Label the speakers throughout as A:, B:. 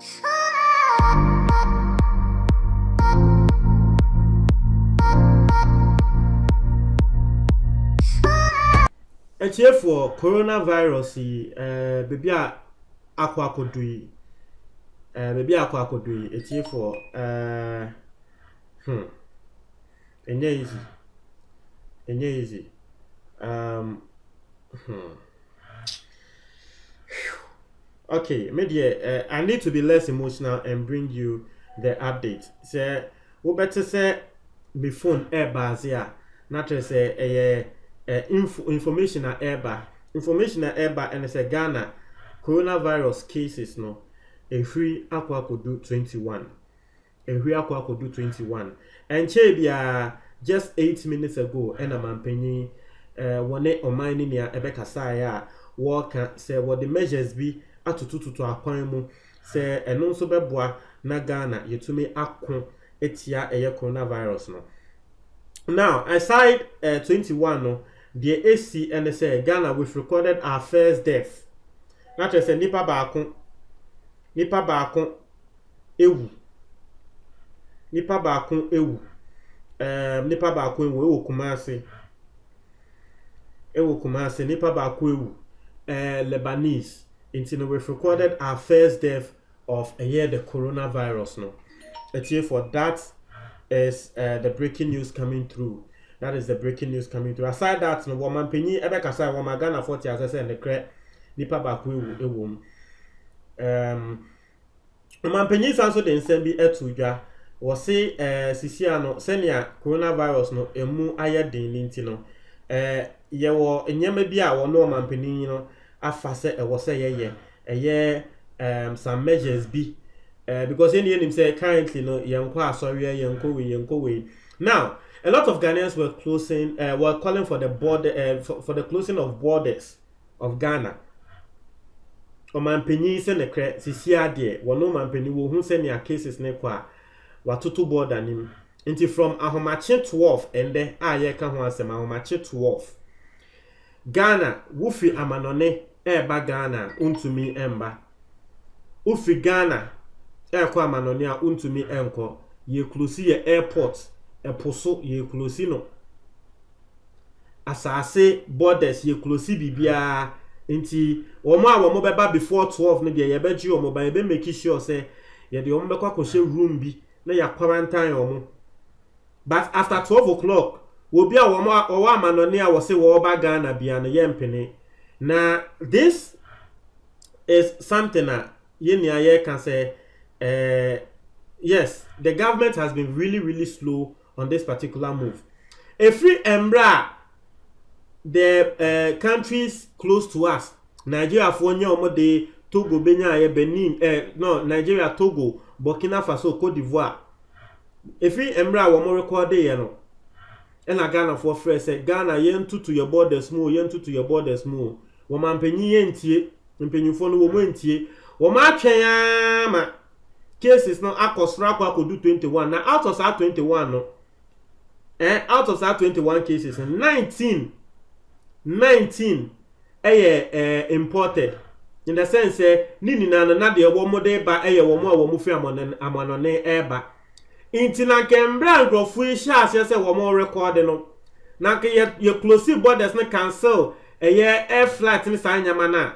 A: A cheer for coronavirus, baby, aqua could do, baby, aqua could do, a cheer for, and easy. Okay, media. I need to be less emotional and bring you the update. Say, we better say, be phone air bars here. Not to say information at air information at air and say Ghana coronavirus cases no. A free aqua could do 21. A free aqua could do 21. And Chebia just 8 minutes ago, and a man penny one on mining near Ebeka Saya walk say what the measures be atututu akwan mu say eno nso beboa na Ghana yetumi akon etia coronavirus no. Now aside 21 no the AC and say Ghana we've recorded our first death. Not say nipa baako ewu nipa baako ewu ewu Kumasi nipa baako ewu Lebanese. Until we've recorded our first death of a year the coronavirus no. For that is the breaking news coming through. That is the breaking news coming through. Aside that, no woman penny ebeka say woman Ghana 40 as I say the cre nipa baako ewu woman penny sanso de nsem bi etudwa wo say sisia no senia coronavirus no emu aye den linti no ye wo enyema bi a wo no woman penny no afa say e wo say ye some measures be because any say currently no yenko asori yenko we. Now a lot of Ghanaians were calling for the border for the closing of borders of Ghana. Oman penny se ne kre sisia de wono man penny wo hu se ne cases ne kwa watoto border nim nti from ahomache 12 ende aye ka ho asem ahomache 12 Ghana wufi amanone eba Ghana untumi emba ufi Ghana kwa amanone a untumi enko ye close ye airport eposo ye close no asase borders ye close bibia nti womo beba before 12 no de ye beji womo ba be make sure say ye de womo be kwa kose room bi na ya quarantine womo. But after 12 o'clock obi a womo owa amanone a wo se wo ba Ghana bia no ye mpene. Now this is something that ye can say yes, the government has been really slow on this particular move. Every embra the countries close to us, Nigeria for de Togo, Benin, Nigeria, Togo, Burkina Faso, Cote d'Ivoire. Every embra wamo record no. And Ghana for fresh say Ghana yentu to your borders more, yentu to your borders more. Woman penny yentie, mpenyufo no womo entie. Woma twema cases no akosra kwa kodu 21. Now out of that 21 no. Out of that 21 cases, 19 imported. In the sense nini na de womo de ba womo a womo fi amanone eba. Inti na kembra nkrofo hia ase se womo record no. Na ke ye close borders no cancel air flight ni sa nyama na.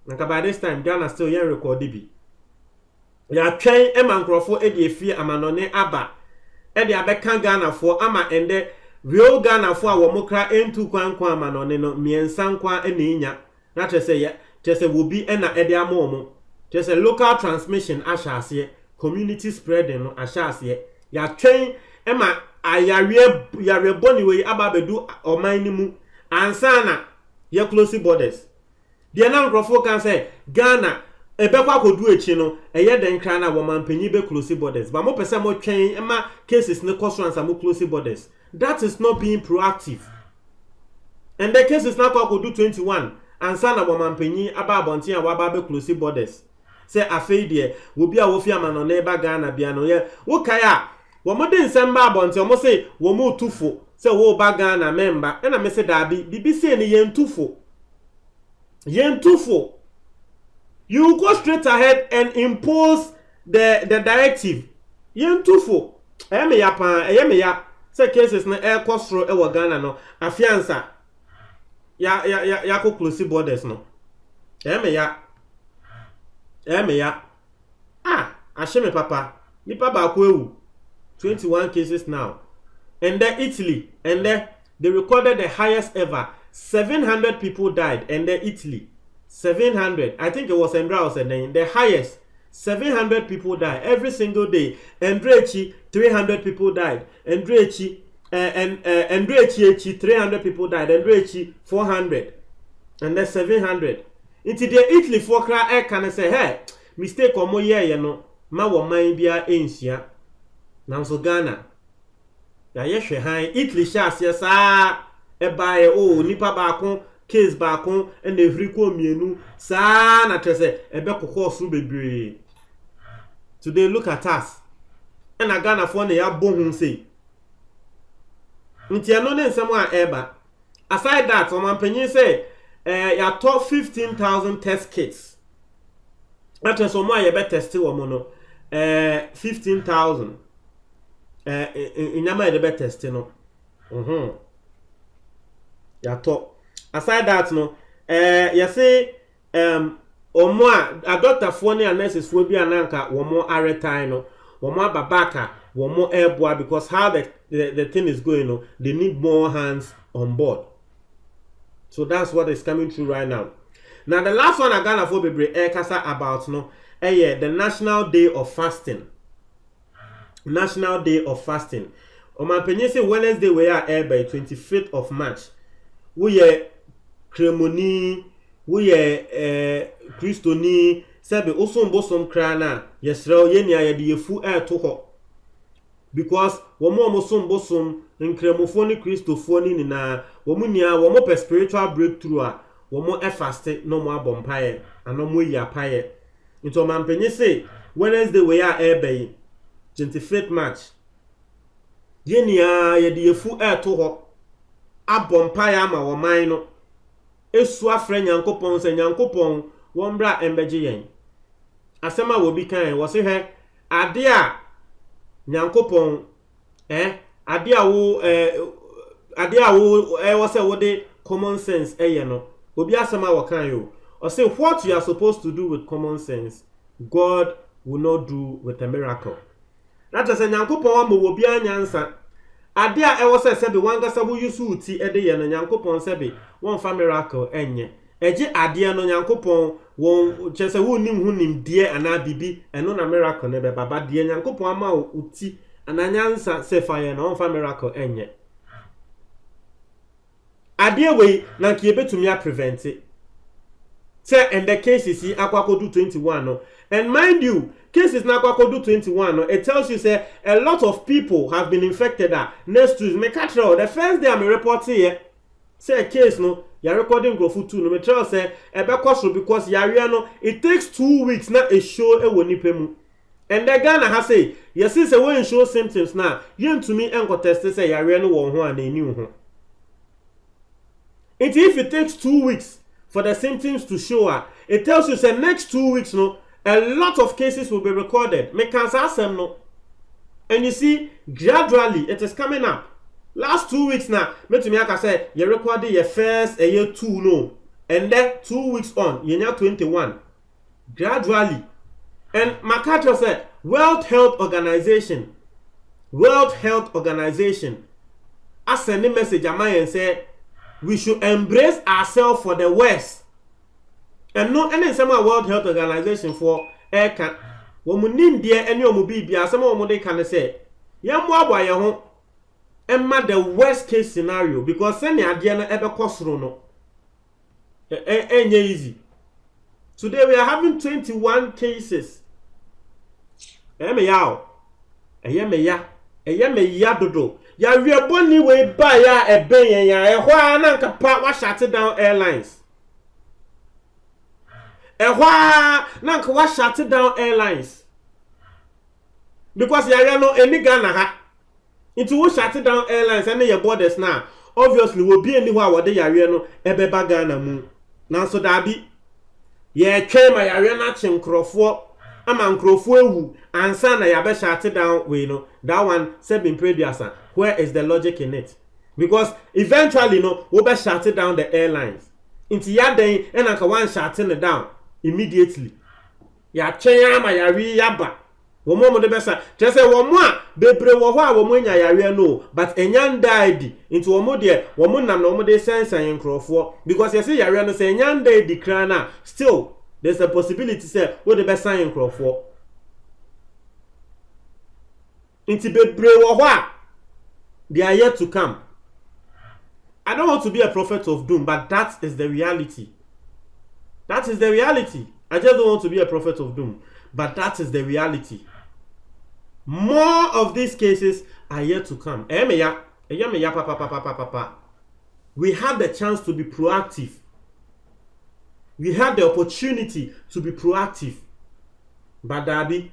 A: Nka by this time Ghana still yen record bi. Ya twen nkrofo e de efi amanone aba. E de abeka Ghana for ama ende real Ghana for womo kra entu kwankwa amanone no miensa nkwa e na nya. Na chese will be ena ede amomo. Chese local transmission ashase, community spreading no ashase. Ya twen ema ayare boni we ababedu oman ni mu ansana ye close borders. The nan grofo can say Ghana ebekwa kodu echi no eye den kra na woman panyi be close borders. But mo pese mo twen ema cases ne cost answer mo close borders. That is not being proactive. And the case is now called 21 and sana woman penny aba bonti and waba close borders. Say afei de will be a wofi amanone ba Ghana bia no ye wo kaya wo mo de nsamba bonti o mo say wo mo tufo say wo ba Ghana member and I say dabi bibi say ni yen tufo you go straight ahead and impose the directive yen tufo me ya pa me ya say cases na air costro e wo Ghana no afiansa ya ko close borders no me ya asheme papa nipa ba ko ewu 21 cases now. And then Italy, and then they recorded the highest ever. 700 people died, and then Italy, 700. I think it was Andrea was saying the highest. 700 people died every single day. Andrechi, 300 people died. Andrechi, 300 people died. Andrechi, 400, and then 700. Into the Italy for cry, can say, hey, mistake or more yeah, you know, ma wo man bia ensia. Now so Ghana. Ya yehwe han Italy shase saa e bae o nipa baako case baako e na ehiri ko mienu saa na trese e be kokọ suru bebre. Today look at us. Na Ghana for na ya bohun sei. Nti eno ne nsem a eba. Aside that, o man panyin say ya top 15,000 test kits. That is so more ye be test wo mo no 15,000. Inyama de be test no. Ya to. Aside that no, you say omo a doctor for ne nurses for bi ananka womo aretan no, womo babaka, womo airboa because how the thing is going no, they need more hands on board. So that's what is coming through right now. Now the last one I gonna for bebre kasa about no, the National Day of Fasting. National Day of Fasting. On my opinion, say Wednesday we are air by 25th of March. We are Cremoni, we are Christoni, Sabe also bosom crana, yes, Yenia, the full air to her. Because one more bosom in Cremophony Christophony na Womunia, one more spiritual breakthrough, one more fasted, no more bompire, and no more ya pie. Into my opinion, say Wednesday we are air by 25th March. Yenia ye de fu air to ho. Abompaya ama wo man no. Esu afre Nyankopon se Nyankopon wo mbra embeje yen. Asema wo bi kan wo se he ade a Nyankopon ade a wo wo se wo de common sense no. Obi asema wo kan yo. Or say what you are supposed to do with common sense, God will not do with a miracle. That is a Nyankopon mo wo bia nyansa. Ade a ewo se be wangasa wo yusu uti ede ye no Nyankopon se be won fa miracle enye. Eje ade no Nyankopon won chese wo nim hu nim die ana bibi eno na miracle ne be baba de Nyankopon ama uti ana nyansa se fa ye no won fa miracle enye. Ade we na nke betumi a prevent it. Say and the cases see akwakodu 21 no. And mind you, cases na akwakodu 21 no, it tells you say a lot of people have been infected next to me catch the first day I'm reporting here say a case no you recording grofu 2 no me tell say e be cost because yare no it takes 2 weeks na a show e woni pemu. And the Ghana has say yes say when show symptoms na yen to me enko test say yare no wo ho ana eni ho. If it takes 2 weeks for the symptoms to show it tells you say next 2 weeks no a lot of cases will be recorded. Make cancer some no. And you see gradually it is coming up. Last 2 weeks now, me to me I say you recorded your first a year 2 no. And then 2 weeks on, you now 21. Gradually. And Makato said World Health Organization I send a message and say we should embrace ourselves for the worst. And no any some World Health Organization for air can when nim dear any bia some of they can say yam boy ho emma the worst case scenario because send idea na ebe kosro no easy. Today we are having 21 cases. Me ya dodo ya we boni we ba ya eben ya ehwa ananka pa wa shut down airlines. Nanka wa shut down airlines because yare no any Ghana ha into we shut down airlines and your borders now obviously will be anywhere where they yare no ebeba Ghana mu now so that be ye twa ma yare na chenkrofo ama nkrofo ewu ansa na ya be shut down we no that one say been preduasa. Where is the logic in it? Because eventually no we be shut down the airlines. Inti ya den e na ka one shutting it down immediately. Ya chen ama ya wi yaba. Womo mo de besa say womo a bebre wo ho a womo nya yare no but enyan died into womo de womo nam na womo de sense and nkrofo because you say yare no say enyan died kra na still there's a possibility say wo de besa nkrofo into bebre wo ho a they are yet to come. I don't want to be a prophet of doom, but that is the reality. That is the reality. I just don't want to be a prophet of doom, but that is the reality. More of these cases are yet to come. We had the chance to be proactive. We had the opportunity to be proactive. But Dabi,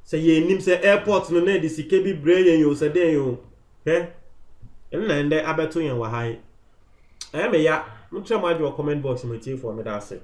A: say ye nim say airport no na di sike bi bre yen yo say den yo. Na ende abeto yen wa hai. Mo try mo adwo comment box mo tie for me that say.